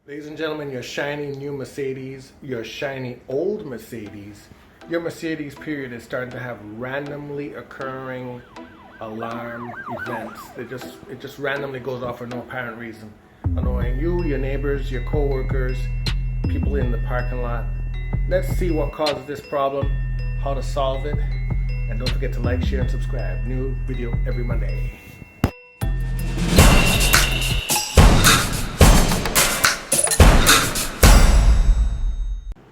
Ladies and gentlemen, your shiny new Mercedes, your shiny old Mercedes, your Mercedes period is starting to have randomly occurring alarm events. It just randomly goes off for no apparent reason, annoying you, your neighbors, your co-workers, people in the parking lot. Let's see what causes this problem, how to solve it, and don't forget to like, share, and subscribe. New video every Monday.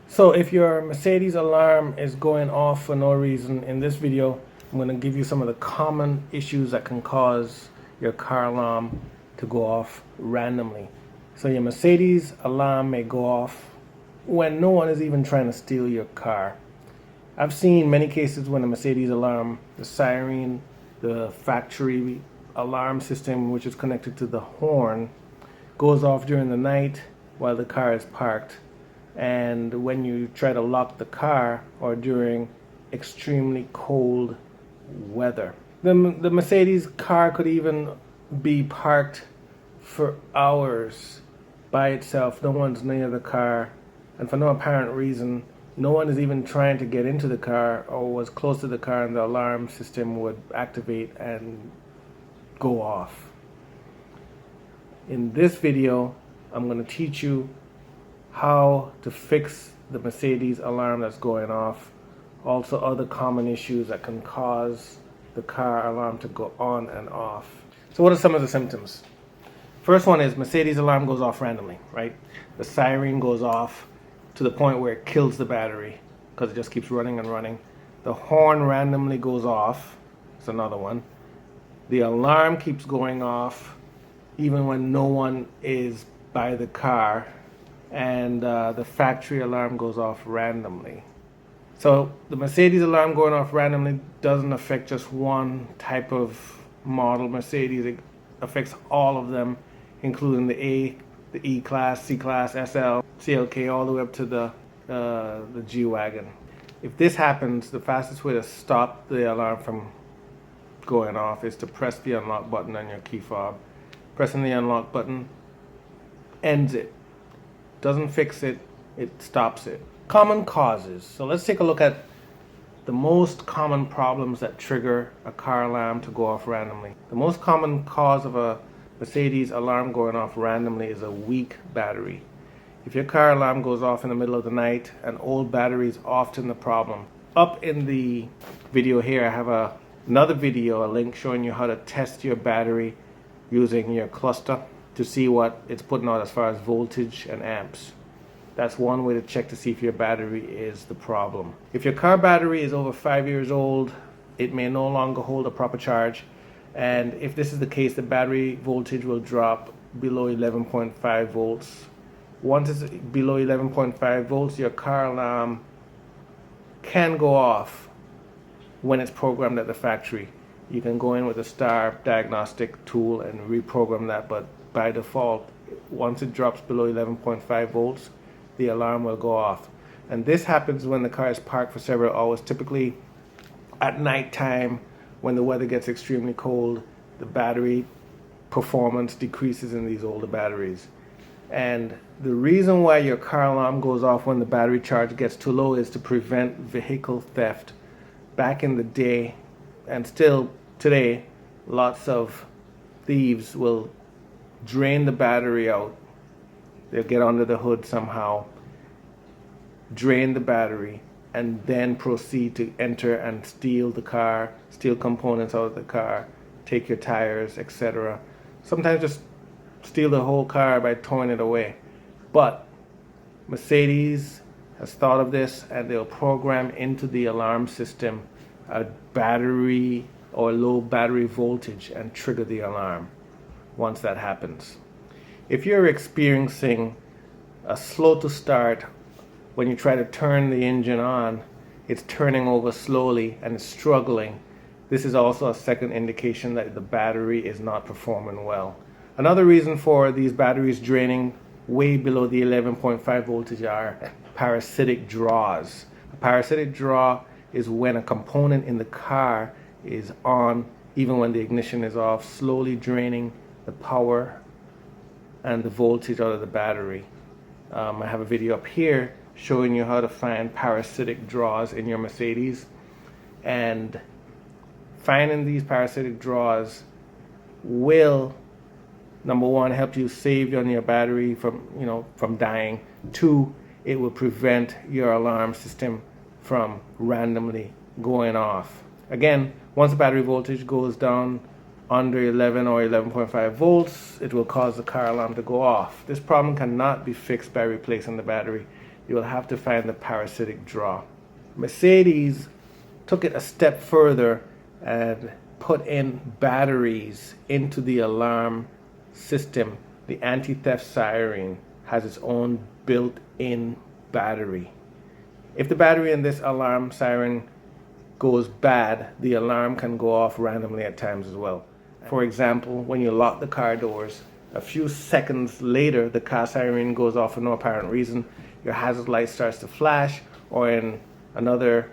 So if your Mercedes alarm is going off for no reason, in this video I'm going to give you some of the common issues that can cause your car alarm to go off randomly. So your Mercedes alarm may go off when no one is even trying to steal your car. I've seen many cases when the Mercedes alarm, the siren, the factory alarm system, which is connected to the horn, goes off during the night while the car is parked. And when you try to lock the car or during extremely cold weather. The Mercedes car could even be parked for hours by itself. No one's near the car, and for no apparent reason, no one is even trying to get into the car or was close to the car, and the alarm system would activate and go off. In this video, I'm going to teach you how to fix the Mercedes alarm that's going off, also other common issues that can cause the car alarm to go on and off. So what are some of the symptoms? First one is Mercedes alarm goes off randomly, right? The siren goes off to the point where it kills the battery because it just keeps running and running. The horn randomly goes off. That's another one. The alarm keeps going off even when no one is by the car. And the factory alarm goes off randomly. So the Mercedes alarm going off randomly doesn't affect just one type of model Mercedes. It affects all of them, including the A, the E class, C class, SL, CLK, all the way up to the G wagon. If this happens, the fastest way to stop the alarm from going off is to press the unlock button on your key fob. Pressing the unlock button ends it. Doesn't fix it, it stops it. Common causes. So let's take a look at the most common problems that trigger a car alarm to go off randomly. The most common cause of a Mercedes alarm going off randomly is a weak battery. If your car alarm goes off in the middle of the night, an old battery is often the problem. Up in the video here, I have another video, a link showing you how to test your battery using your cluster to see what it's putting out as far as voltage and amps. That's one way to check to see if your battery is the problem. If your car battery is over 5 years old, it may no longer hold a proper charge. And if this is the case, the battery voltage will drop below 11.5 volts. Once it's below 11.5 volts, your car alarm can go off when it's programmed at the factory. You can go in with a star diagnostic tool and reprogram that, but by default, once it drops below 11.5 volts, the alarm will go off. And this happens when the car is parked for several hours, typically at night time when the weather gets extremely cold. The battery performance decreases in these older batteries. And the reason why your car alarm goes off when the battery charge gets too low is to prevent vehicle theft. Back in the day, and still today, lots of thieves will drain the battery out. They'll get under the hood somehow, drain the battery, and then proceed to enter and steal the car, steal components out of the car, take your tires, etc. Sometimes just steal the whole car by towing it away. But Mercedes has thought of this, and they'll program into the alarm system a battery or low battery voltage and trigger the alarm once that happens. If you're experiencing a slow to start, when you try to turn the engine on, it's turning over slowly and it's struggling. This is also a second indication that the battery is not performing well. Another reason for these batteries draining way below the 11.5 voltage are parasitic draws. A parasitic draw is when a component in the car is on even when the ignition is off, slowly draining the power and the voltage out of the battery. I have a video up here showing you how to find parasitic draws in your Mercedes, and finding these parasitic draws will, number one, help you save on your battery from dying. Two, it will prevent your alarm system from randomly going off. Again, once the battery voltage goes down under 11 or 11.5 volts, it will cause the car alarm to go off. This problem cannot be fixed by replacing the battery. You will have to find the parasitic draw. Mercedes took it a step further and put in batteries into the alarm system. The anti-theft siren has its own built-in battery. If the battery in this alarm siren goes bad, the alarm can go off randomly at times as well. For example, when you lock the car doors, a few seconds later the car siren goes off for no apparent reason. Your hazard light starts to flash, or in another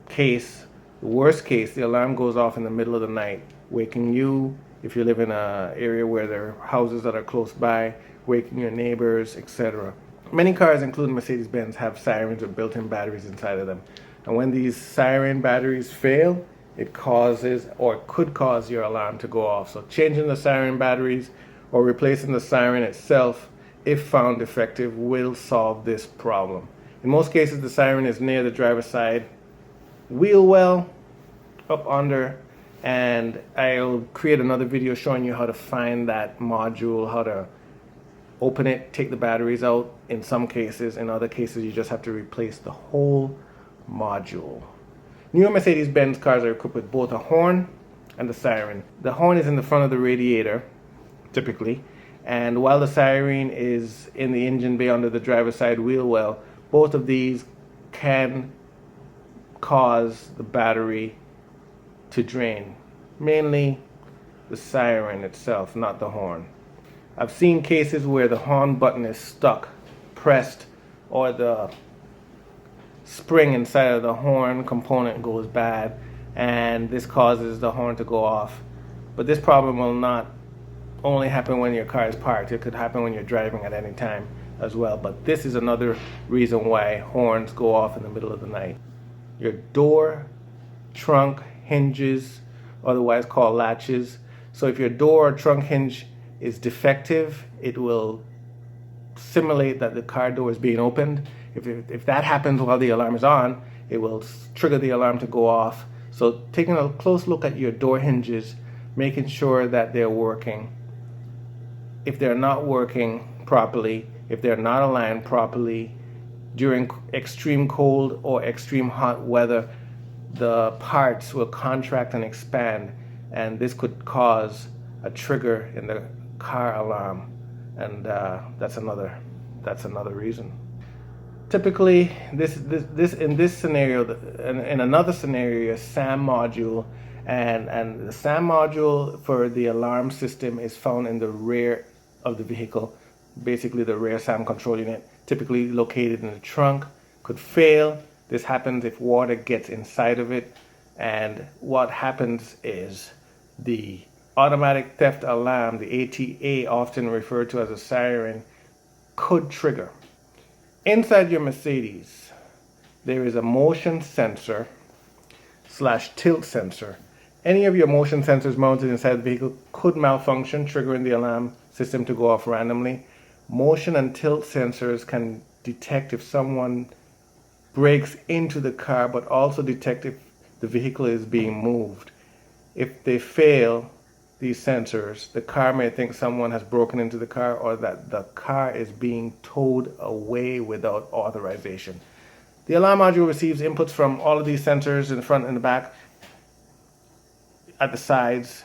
case, the worst case, the alarm goes off in the middle of the night, waking you, if you live in an area where there are houses that are close by, waking your neighbors, etc. Many cars, including Mercedes-Benz, have sirens with built-in batteries inside of them. And when these siren batteries fail, it causes or could cause your alarm to go off. So changing the siren batteries or replacing the siren itself, if found effective, will solve this problem. In most cases, the siren is near the driver's side wheel well, up under, and I'll create another video showing you how to find that module, how to open it, take the batteries out in some cases. In other cases, you just have to replace the whole module. Newer Mercedes-Benz cars are equipped with both a horn and a siren. The horn is in the front of the radiator, typically, and while the siren is in the engine bay under the driver's side wheel well, both of these can cause the battery to drain. Mainly the siren itself, not the horn. I've seen cases where the horn button is stuck, pressed, or the spring inside of the horn component goes bad, and this causes the horn to go off. But this problem will not only happen when your car is parked. It could happen when you're driving at any time as well. But this is another reason why horns go off in the middle of the night. Your door, trunk, hinges, otherwise called latches. So if your door or trunk hinge is defective, it will simulate that the car door is being opened. If that happens while the alarm is on, it will trigger the alarm to go off. So taking a close look at your door hinges, making sure that they're working. If they're not working properly, if they're not aligned properly, during extreme cold or extreme hot weather, the parts will contract and expand, and this could cause a trigger in the car alarm, and that's another reason. Typically, this in this scenario, in another scenario, a SAM module, and the SAM module for the alarm system is found in the rear of the vehicle, basically the rear SAM control unit, typically located in the trunk, could fail. This happens if water gets inside of it, and what happens is the automatic theft alarm, the ATA, often referred to as a siren, could trigger. Inside your Mercedes, there is a motion sensor / tilt sensor. Any of your motion sensors mounted inside the vehicle could malfunction, triggering the alarm system to go off randomly. Motion and tilt sensors can detect if someone breaks into the car, but also detect if the vehicle is being moved. If they fail, these sensors, the car may think someone has broken into the car or that the car is being towed away without authorization. The alarm module receives inputs from all of these sensors in the front and the back. At the sides,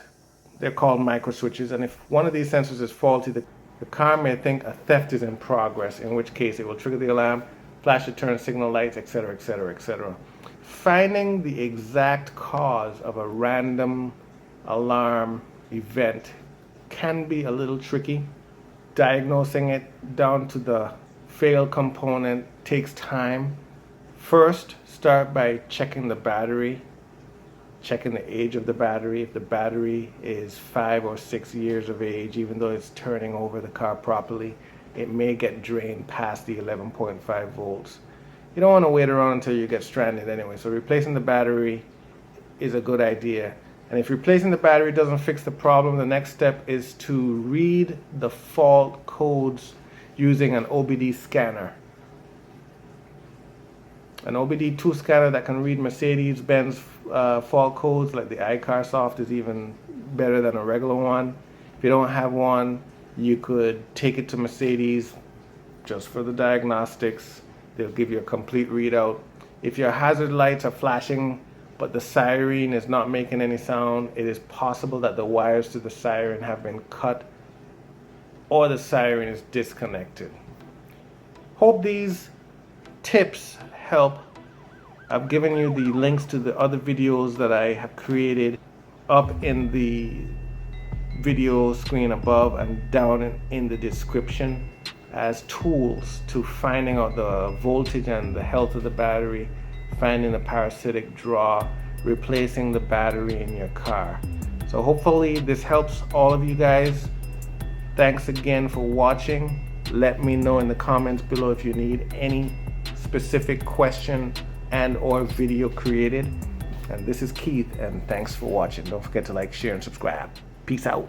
they're called micro switches, and if one of these sensors is faulty, the car may think a theft is in progress, in which case it will trigger the alarm, flash the turn signal lights, etc., etc., etc. Finding the exact cause of a random alarm event can be a little tricky. Diagnosing it down to the fail component takes time. First, start by checking the battery, checking the age of the battery. If the battery is 5 or 6 years of age, even though it's turning over the car properly, it may get drained past the 11.5 volts. You don't want to wait around until you get stranded anyway, so replacing the battery is a good idea. And if replacing the battery doesn't fix the problem, the next step is to read the fault codes using an OBD scanner. An OBD2 scanner that can read Mercedes-Benz fault codes, like the iCarsoft, is even better than a regular one. If you don't have one, you could take it to Mercedes just for the diagnostics. They'll give you a complete readout. If your hazard lights are flashing but the siren is not making any sound, it is possible that the wires to the siren have been cut or the siren is disconnected. Hope these tips help. I've given you the links to the other videos that I have created up in the video screen above and down in the description as tools to finding out the voltage and the health of the battery, finding the parasitic draw, replacing the battery in your car. So hopefully this helps all of you guys. Thanks again for watching. Let me know in the comments below if you need any specific question and or video created. And this is Keith, and thanks for watching. Don't forget to like, share, and subscribe. Peace out.